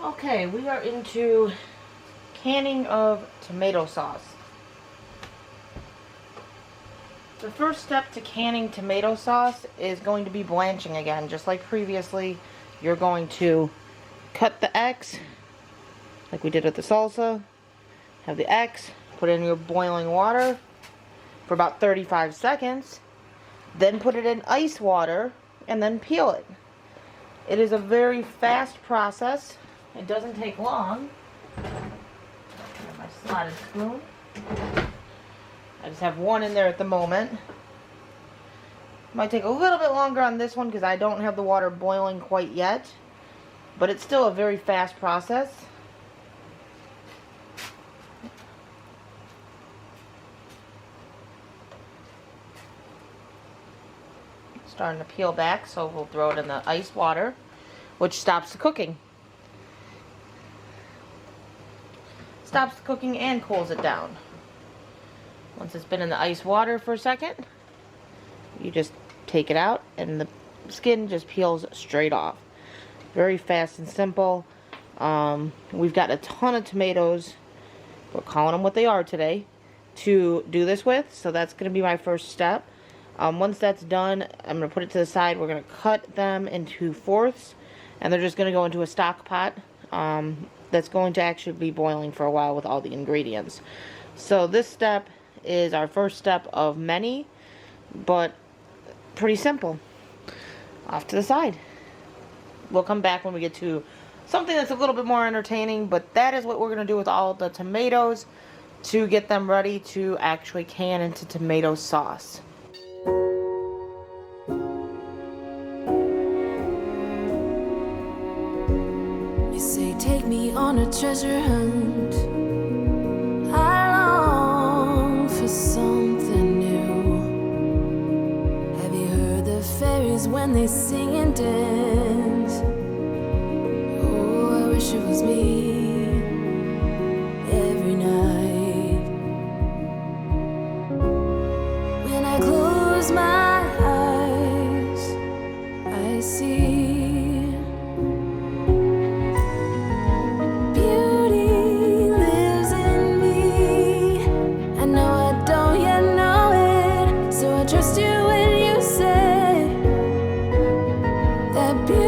Okay, we are into canning of tomato sauce. The first step to canning tomato sauce is going to be blanching again. Just like previously, you're going to cut the X, like we did with the salsa. Have the X, put it in your boiling water for about 35 seconds. Then put it in ice water and then peel it. It is a very fast process. It doesn't take long. Got my slotted spoon. I just have one in there at the moment. Might take a little bit longer on this one because I don't have the water boiling quite yet. But it's still a very fast process. Starting to peel back, so we'll throw it in the ice water, which stops the cooking. Stops the cooking and cools it down. Once it's been in the ice water for a second, you just take it out and the skin just peels straight off. Very fast and simple. We've got a ton of tomatoes, we're calling them what they are today, to do this with, so that's going to be my first step. Once that's done, I'm going to put it to the side. We're going to cut them into fourths, and they're just going to go into a stock pot that's going to actually be boiling for a while with all the ingredients. So this step is our first step of many, but pretty simple. Off to the side. We'll come back when we get to something that's a little bit more entertaining, but that is what we're going to do with all the tomatoes to get them ready to actually can into tomato sauce. You say take me on a treasure hunt. I long for something new. Have you heard the fairies when they sing and dance? Oh, I wish it was me every night. When I close my eyes, I see trust you when you say that beauty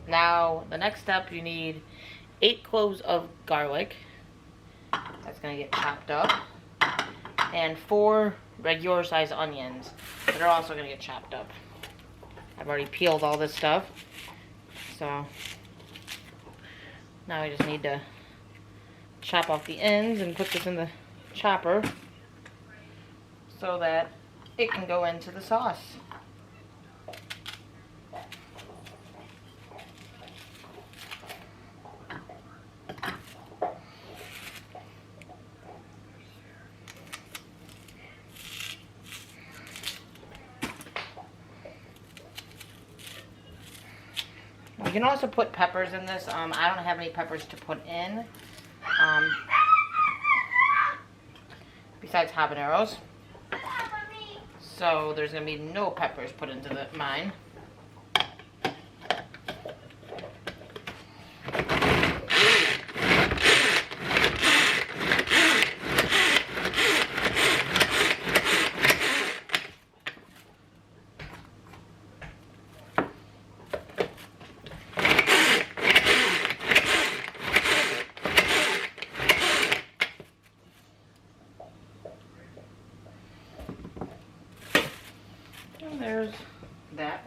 Now, the next step, you need 8 cloves of garlic. That's going to get chopped up. And 4 regular size onions that are also going to get chopped up. I've already peeled all this stuff. So, now I just need to chop off the ends and put this in the chopper so that it can go into the sauce. You can also put peppers in this. I don't have any peppers to put in besides habaneros. So there's going to be no peppers put into mine. And there's that.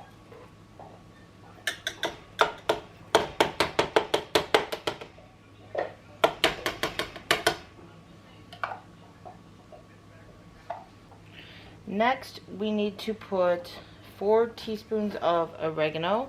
Next, we need to put 4 teaspoons of oregano.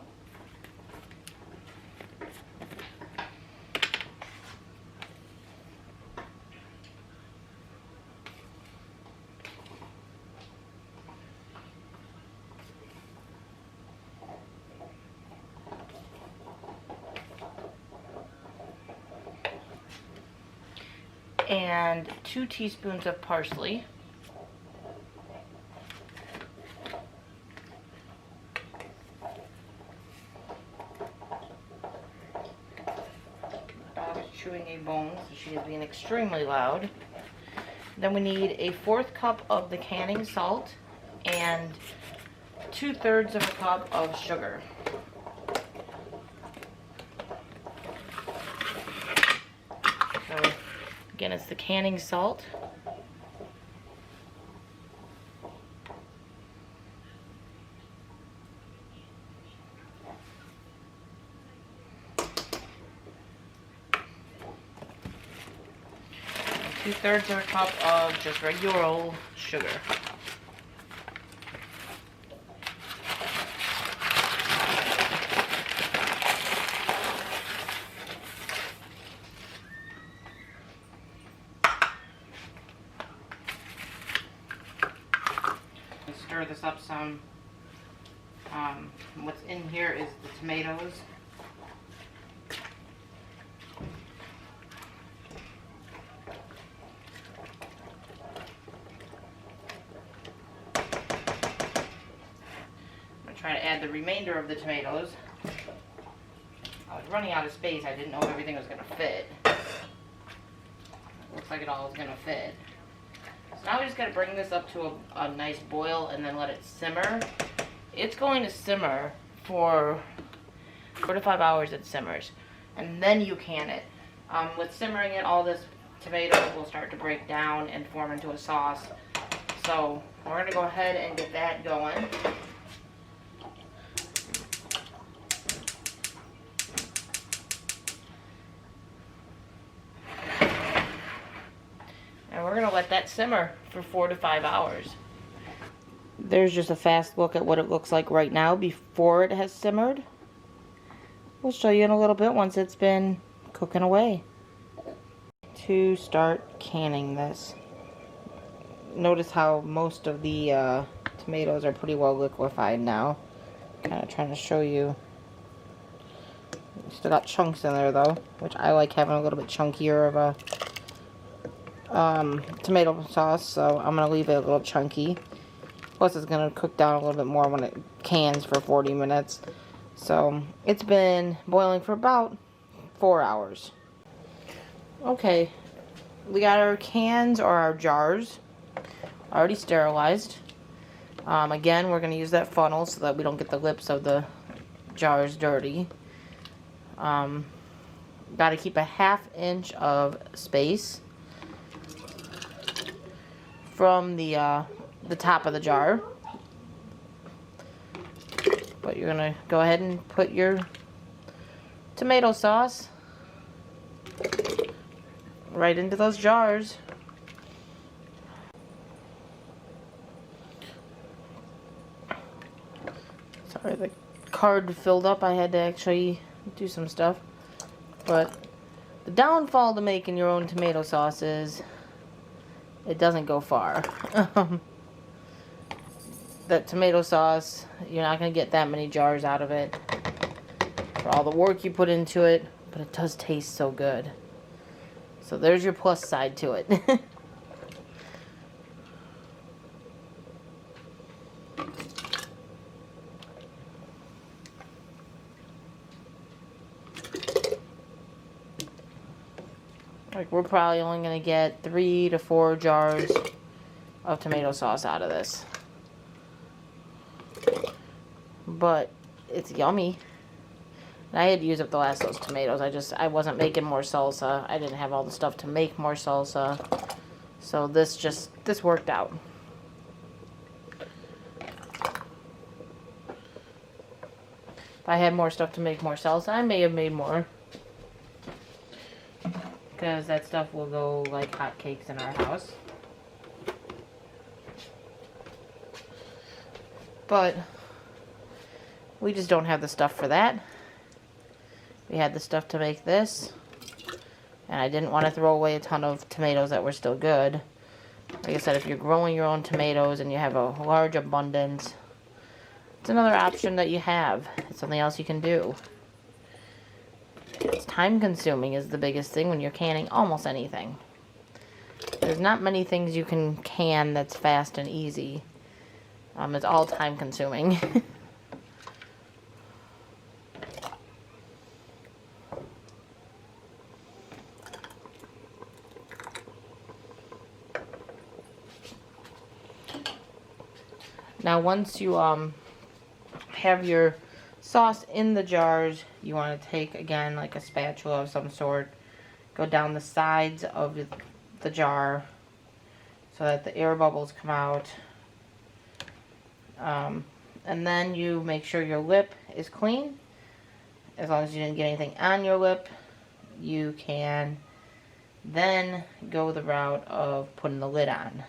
And 2 teaspoons of parsley. The dog is chewing a bone, so she is being extremely loud. Then we need a 1/4 cup of the canning salt and 2/3 of a cup of sugar. So again, it's the canning salt. And 2/3 of a cup of just regular old sugar. Stir this up some. What's in here is the tomatoes. I'm going to try to add the remainder of the tomatoes. I was running out of space. I didn't know if everything was going to fit. Looks like it all is going to fit. So now we just got to bring this up to a nice boil and then let it simmer. It's going to simmer for 4 to 5 hours. It simmers. And then you can it. With simmering it, all this tomato will start to break down and form into a sauce. So we're going to go ahead and get that going. And we're going to let that simmer for 4 to 5 hours. There's just a fast look at what it looks like right now before it has simmered. We'll show you in a little bit once it's been cooking away. To start canning this. Notice how most of the tomatoes are pretty well liquefied now. Kind of trying to show you. Still got chunks in there though, which I like having a little bit chunkier of a tomato sauce, so I'm going to leave it a little chunky. Plus it's going to cook down a little bit more when it cans for 40 minutes. So it's been boiling for about 4 hours. Okay, we got our cans or our jars already sterilized. Again, we're going to use that funnel so that we don't get the lips of the jars dirty. Got to keep a 1/2 inch of space from the top of the jar. But you're gonna go ahead and put your tomato sauce right into those jars. Sorry, the card filled up. I had to actually do some stuff. But the downfall to making your own tomato sauce is it doesn't go far. That tomato sauce, you're not going to get that many jars out of it for all the work you put into it, but it does taste so good. So there's your plus side to it. Like, we're probably only going to get 3 to 4 jars of tomato sauce out of this. But it's yummy. And I had to use up the last of those tomatoes. I wasn't making more salsa. I didn't have all the stuff to make more salsa. So this worked out. If I had more stuff to make more salsa, I may have made more. Because that stuff will go like hotcakes in our house. But we just don't have the stuff for that. We had the stuff to make this. And I didn't want to throw away a ton of tomatoes that were still good. Like I said, if you're growing your own tomatoes and you have a large abundance, it's another option that you have. It's something else you can do. It's time consuming is the biggest thing when you're canning almost anything. There's not many things you can can that's fast and easy. It's all time consuming. Now once you have your sauce in the jars, you want to take, again, like a spatula of some sort, go down the sides of the jar so that the air bubbles come out. And then you make sure your lip is clean. As long as you didn't get anything on your lip, you can then go the route of putting the lid on.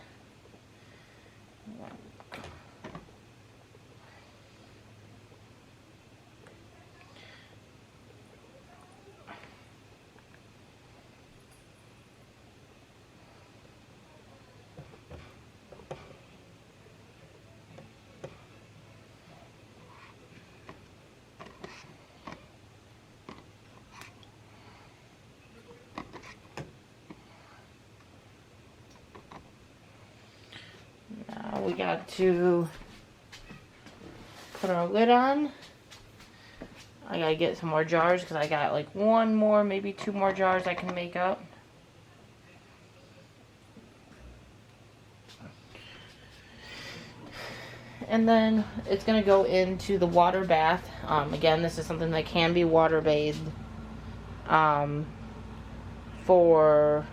We got to put our lid on. I gotta get some more jars because I got like 1 more, maybe 2 more jars I can make up. And then it's gonna go into the water bath. Again, this is something that can be water bathed for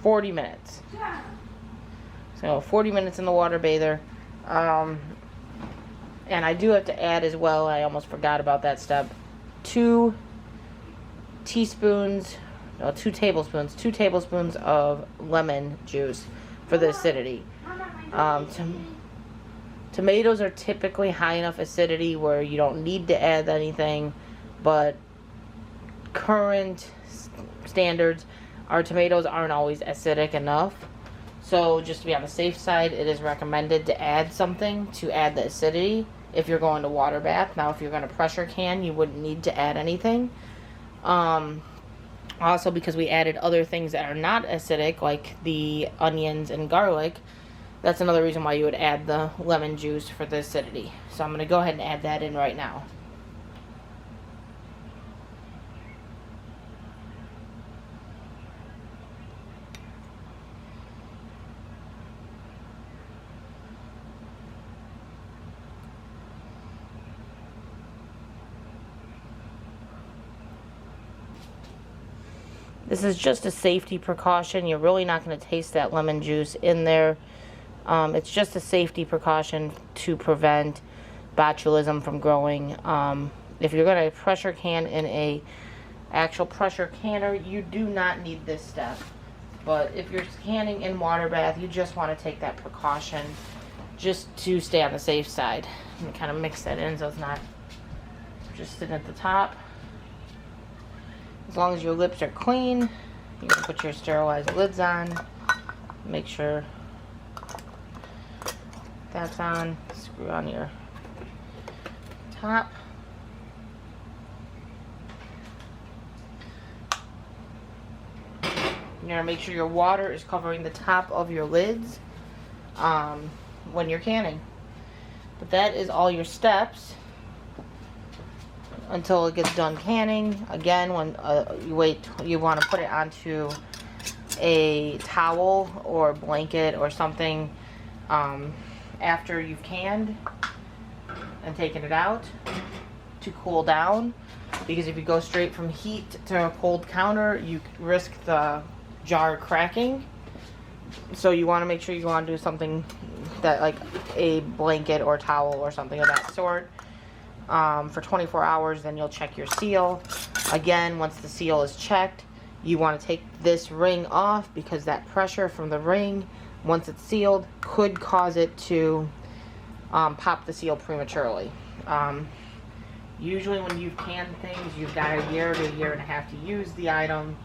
40 minutes. So 40 minutes in the water bather. And I do have to add as well, I almost forgot about that step, 2 tablespoons of lemon juice for the acidity. Tomatoes are typically high enough acidity where you don't need to add anything, but current standards, our tomatoes aren't always acidic enough. So just to be on the safe side, it is recommended to add something to add the acidity if you're going to water bath. Now, if you're going to pressure can, you wouldn't need to add anything. Also, because we added other things that are not acidic, like the onions and garlic, that's another reason why you would add the lemon juice for the acidity. So I'm going to go ahead and add that in right now. This is just a safety precaution. You're really not going to taste that lemon juice in there. It's just a safety precaution to prevent botulism from growing. If you're going to pressure can in a actual pressure canner, you do not need this step. But if you're canning in water bath, you just want to take that precaution just to stay on the safe side. And kind of mix that in so it's not just sitting at the top. As long as your lips are clean, you can put your sterilized lids on. Make sure that's on. Screw on your top. You're going to make sure your water is covering the top of your lids when you're canning. But that is all your steps until it gets done canning. Again, when you want to put it onto a towel or blanket or something after you've canned and taken it out to cool down, because if you go straight from heat to a cold counter, you risk the jar cracking. So you want to make sure you go on to something that, like a blanket or towel or something of that sort, for 24 hours. Then you'll check your seal. Again, once the seal is checked, you want to take this ring off, because that pressure from the ring, once it's sealed, could cause it to pop the seal prematurely. Usually when you've canned things, you've got a year to a year and a half to use the item,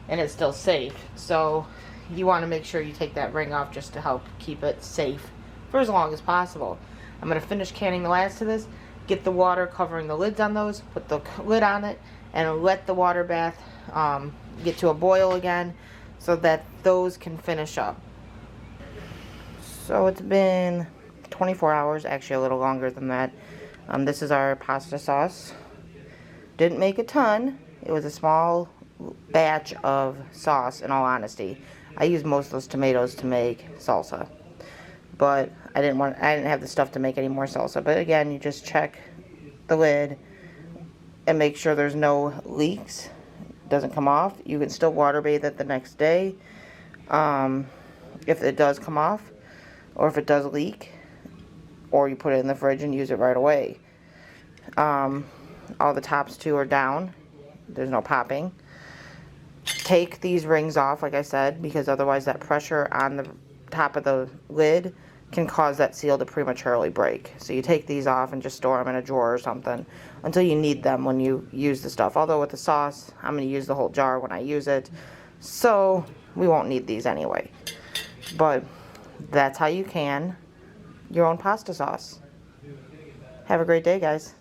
and it's still safe. So you want to make sure you take that ring off just to help keep it safe for as long as possible. I'm going to finish canning the last of this, get the water covering the lids on those, put the lid on it, and let the water bath get to a boil again so that those can finish up. So it's been 24 hours, actually a little longer than that. This is our pasta sauce. Didn't make a ton. It was a small batch of sauce, in all honesty. I used most of those tomatoes to make salsa, but I didn't have the stuff to make any more salsa. But again, you just check the lid and make sure there's no leaks, doesn't come off. You can still water bathe it the next day if it does come off, or if it does leak, or you put it in the fridge and use it right away. All the tops too are down. There's no popping. Take these rings off, like I said, because otherwise that pressure on the top of the lid can cause that seal to prematurely break. So you take these off and just store them in a drawer or something until you need them when you use the stuff. Although with the sauce, I'm going to use the whole jar when I use it, so we won't need these anyway. But that's how you can your own pasta sauce. Have a great day, guys.